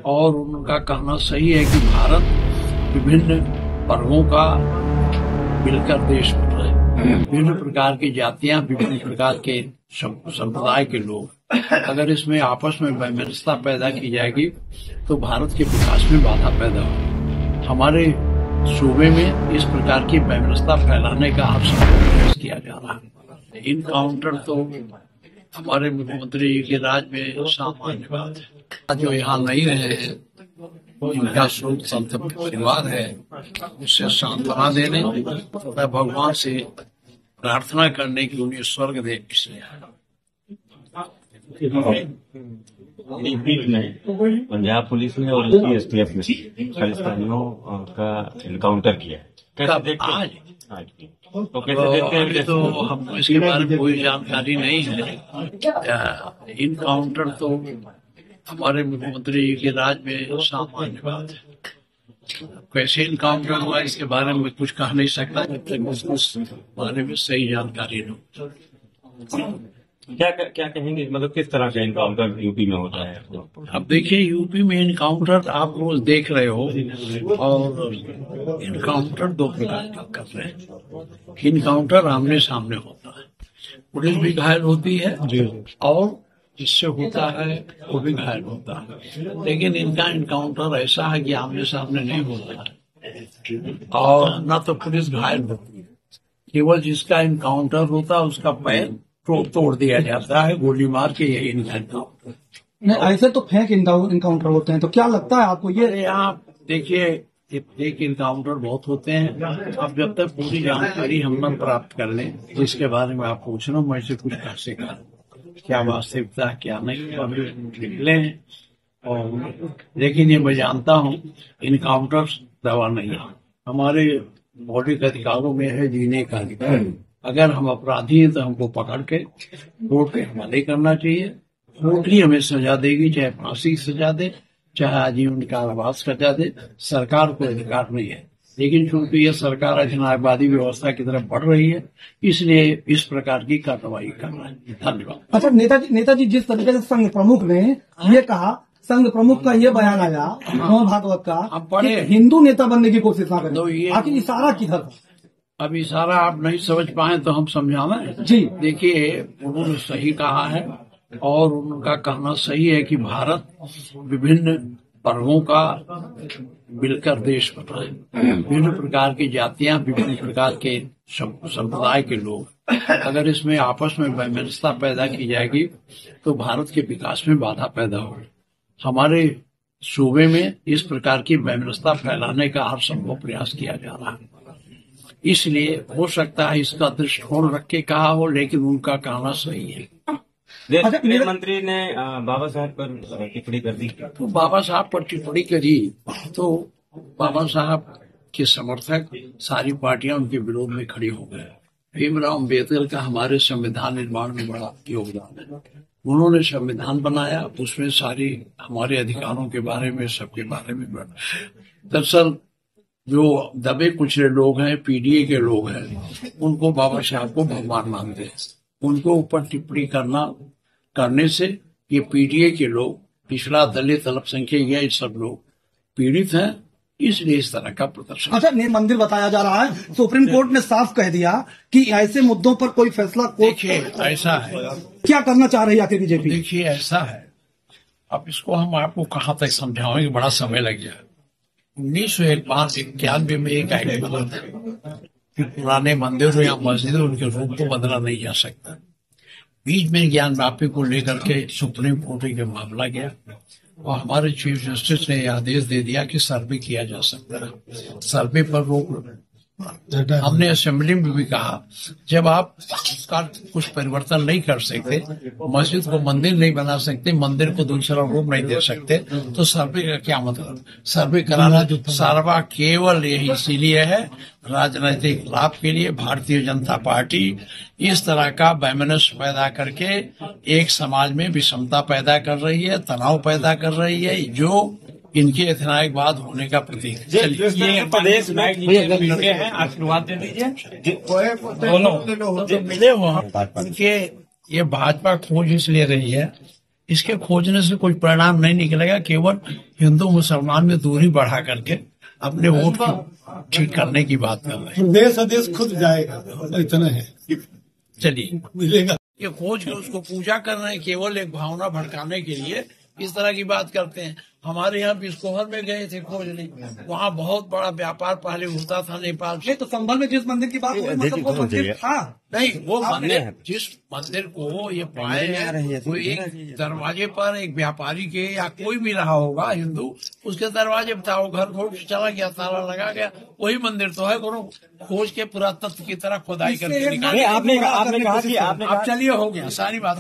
और उनका कहना सही है कि भारत विभिन्न वर्गों का मिलकर देश बन रहा है। विभिन्न प्रकार की जातियां, विभिन्न प्रकार के संप्रदाय के लोग, अगर इसमें आपस में वैमनस्यता पैदा की जाएगी तो भारत के विकास में बाधा पैदा होगी। हमारे सूबे में इस प्रकार की वैमनस्यता फैलाने का हर संभव प्रयास किया जा रहा है। इनकाउंटर तो हमारे मुख्यमंत्री जी के राज में सामान्य बात है। जो यहाँ नहीं रहे हैं, इनका शोक संत परिवार है, उससे सांत्वना देने तथा भगवान से प्रार्थना करने की उन्हें स्वर्ग दे इसलिए पंजाब पुलिस ने और एसटीएफ ने खालिस्तानियों का इनकाउंटर किया है। आज तो कैसे देखते हैं? तो हम इसके बारे में कोई जानकारी नहीं है। इनकाउंटर तो हमारे मुख्यमंत्री जी के राज में सामान्य बात है। कैसे इनकाउंटर हुआ इसके बारे में कुछ कह नहीं सकता जब तक उस बारे में सही जानकारी न हो। क्या कहेंगे, मतलब किस तरह का इनकाउंटर यूपी में होता है? अब देखिए, यूपी में इनकाउंटर आप रोज देख रहे हो, और इनकाउंटर दो प्रकार का कर रहे हैं। इनकाउंटर आमने सामने होता है, पुलिस भी घायल होती है और जिससे होता है वो भी घायल होता है। लेकिन इनका इनकाउंटर ऐसा है कि आमने सामने नहीं होता है और न तो पुलिस घायल होती है, केवल जिसका इनकाउंटर होता है उसका पैर तोड़ दिया जाता है गोली मार के। यही इनकाउंटर नहीं, ऐसे तो फेक इनकाउंटर होते हैं, तो क्या लगता है आपको ये? आप देखिए, एक इनकाउंटर बहुत होते हैं। अब जब तक पूरी जानकारी हम न प्राप्त कर लें, जिसके बारे में आप पूछ रहे हो, मैं से कुछ कह सका क्या वास्तविकता क्या नहीं, अभी निकले हैं। और लेकिन ये मैं जानता हूँ, इनकाउंटर दवा नहीं है। हमारे मौलिक अधिकारों में है जीने का अधिकार। अगर हम अपराधी हैं तो हमको पकड़ के कोर्ट के हवाले करना चाहिए। कोर्ट ही हमें सजा देगी, चाहे फांसी की सजा दे, चाहे आजीवन कारावास सजा दे। सरकार को अधिकार नहीं है। लेकिन चूंकि यह सरकार अधिनायकवादी व्यवस्था की तरफ बढ़ रही है, इसलिए इस प्रकार की कार्रवाई कर रहा है। धन्यवाद। अच्छा, नेताजी जिस तरीके से संघ प्रमुख ने ये कहा, संघ प्रमुख का ये बयान आया मोहन भागवत का कि हिंदू नेता बनने की कोशिश ना करें, आखिर इशारा किधर? अब इशारा आप नहीं समझ पाए तो हम समझावें जी। देखिए, उन्होंने सही कहा है और उनका कहना सही है कि भारत विभिन्न वर्गों का मिलकर देश बन रहा है। विभिन्न प्रकार की जातियां, विभिन्न प्रकार के संप्रदाय के लोग, अगर इसमें आपस में वैमनस्यता पैदा की जाएगी तो भारत के विकास में बाधा पैदा होगी। हमारे सूबे में इस प्रकार की वैमनस्यता फैलाने का हर संभव प्रयास किया जा रहा है। इसलिए हो सकता है इसका दृष्टिकोण रख के कहा हो, लेकिन उनका कहना सही है। गृह मंत्री ने बाबा साहब पर टिप्पणी कर दी, तो बाबा साहब पर टिप्पणी करी तो बाबा साहब के समर्थक सारी पार्टियां उनके विरोध में खड़ी हो गए। भीमराव अम्बेडकर का हमारे संविधान निर्माण में बड़ा योगदान है। उन्होंने संविधान बनाया, उसमें सारी हमारे अधिकारों के बारे में, सबके बारे में। दरअसल जो दबे कुचले लोग हैं, पीडीए के लोग हैं, उनको बाबा साहब को भगवान मानते हैं। उनको ऊपर टिप्पणी करने से ये पीडीए के लोग, पिछड़ा दलित अल्पसंख्यक, ये सब लोग पीड़ित हैं, इसलिए इस तरह का प्रदर्शन। अच्छा, मंदिर बताया जा रहा है, सुप्रीम कोर्ट ने साफ कह दिया कि ऐसे मुद्दों पर कोई फैसला देखिए ऐसा है, क्या करना चाह रही है आखिर बीजेपी? देखिए ऐसा है, अब इसको हम आपको कहाँ तक समझाएंगे, बड़ा समय लग जाए। 1991 में एक एक्ट बना था कि पुराने मंदिर या मस्जिद, उनके रूप को बदला नहीं जा सकता। बीच में ज्ञान व्यापी को लेकर के सुप्रीम कोर्ट के मामला गया और हमारे चीफ जस्टिस ने आदेश दे दिया कि सर्वे किया जा सकता है। सर्वे पर रोक, हमने असेंबली में भी कहा, जब आप उसका कुछ परिवर्तन नहीं कर सकते, मस्जिद को मंदिर नहीं बना सकते, मंदिर को दूसरा रूप नहीं दे सकते, तो सर्वे का क्या मतलब? सर्वे कराना जो सर्वा केवल यही इसीलिए है, राजनीतिक लाभ के लिए। भारतीय जनता पार्टी इस तरह का वैमनस्य पैदा करके एक समाज में विषमता पैदा कर रही है, तनाव पैदा कर रही है, जो इनके अधिनायकवाद होने का प्रतीक। ये प्रदेश में हैं, आशीर्वाद दे दीजिए। मिले वहाँ उनके, ये भाजपा खोज इसलिए रही है इसके खोजने से कोई परिणाम नहीं निकलेगा, केवल हिंदू मुसलमान में दूरी बढ़ा करके अपने वोट को ठीक करने की बात कर रहे हैं। देश अदेश खुद जाएगा, इतना है। चलिए, मिलेगा। ये खोज के उसको पूजा कर रहे हैं, केवल एक भावना भड़काने के लिए इस तरह की बात करते हैं। हमारे यहाँ बिस्कोहर में गए थे खोजने, वहाँ बहुत बड़ा व्यापार पहले होता था नेपाल से। तो संभल में जिस मंदिर की बात हो रही है, मतलब वो मंदिर था नहीं, वो मंदिर, जिस मंदिर को ये पाए हैं वो एक दरवाजे पर एक व्यापारी के या कोई भी रहा होगा हिंदू, उसके दरवाजे पर था, वो घर खोल के चला गया, ताला लगा गया। वही मंदिर तो है, कोनो खोज के पुरातत्व की तरह खुदाई करके निकाले। आपने कहा कि आप चलिए, हो गया, सारी बात।